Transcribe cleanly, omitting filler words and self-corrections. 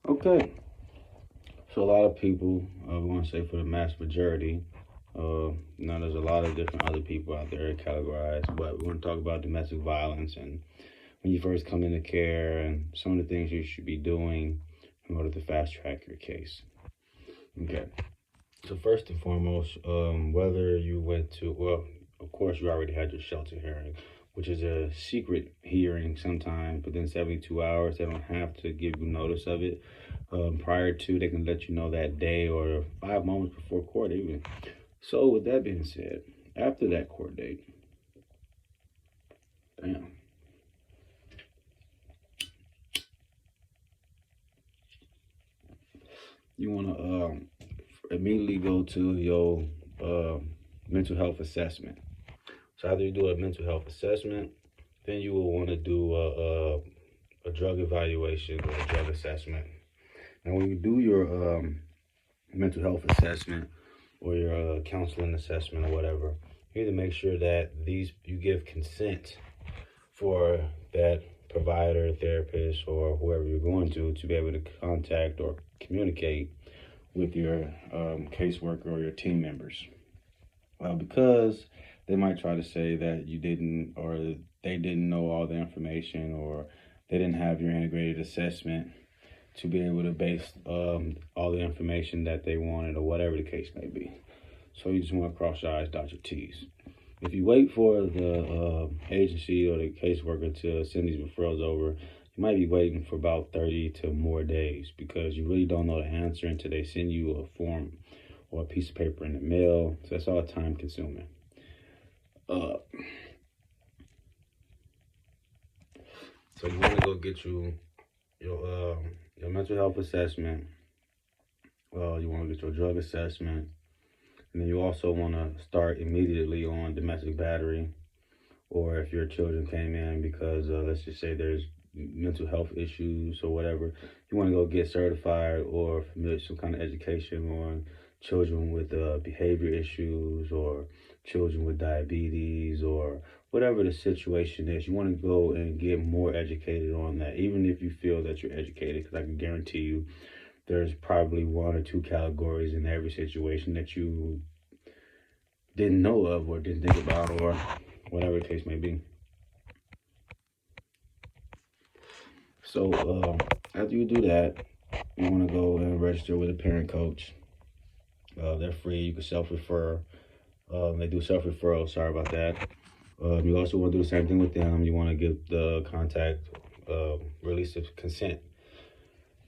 Okay, so a lot of people, we want to say for the mass majority, now there's a lot of different other people out there categorized, but we want to talk about domestic violence and when you first come into care and some of the things you should be doing in order to fast track your case. Okay, so first and foremost, whether you went to, well, of course you already had your shelter hearing, which is a secret hearing sometimes within 72 hours. They don't have to give you notice of it. Prior to, they can let you know that day or 5 moments before court even. So with that being said, after that court date, damn, you want to immediately go to your uh, mental health assessment. So after you do a mental health assessment, then you will want to do a drug evaluation or a drug assessment. Now, when you do your mental health assessment or your counseling assessment or whatever, you need to make sure that these you give consent for that provider, therapist, or whoever you're going to be able to contact or communicate with your caseworker or your team members. Well, because they might try to say that you didn't, or they didn't know all the information, or they didn't have your integrated assessment to be able to base all the information that they wanted, or whatever the case may be. So you just want to cross your I's, dot your T's. If you wait for the agency or the caseworker to send these referrals over, you might be waiting for about 30 to more days because you really don't know the answer until they send you a form or a piece of paper in the mail. So that's all time consuming. Uh, so you want to go get your mental health assessment. You want to get your drug assessment, and then you also want to start immediately on domestic battery, or if your children came in because let's just say there's mental health issues or whatever, you want to go get certified or familiar some kind of education on children with behavior issues or children with diabetes or whatever the situation is. You want to go and get more educated on that, even if you feel that you're educated, because I can guarantee you there's probably one or two categories in every situation that you didn't know of or didn't think about or whatever the case may be. So after you do that, you want to go and register with a parent coach. They're free. You can self-refer. They do self-referral. Sorry about that. You also want to do the same thing with them. You want to get the contact release of consent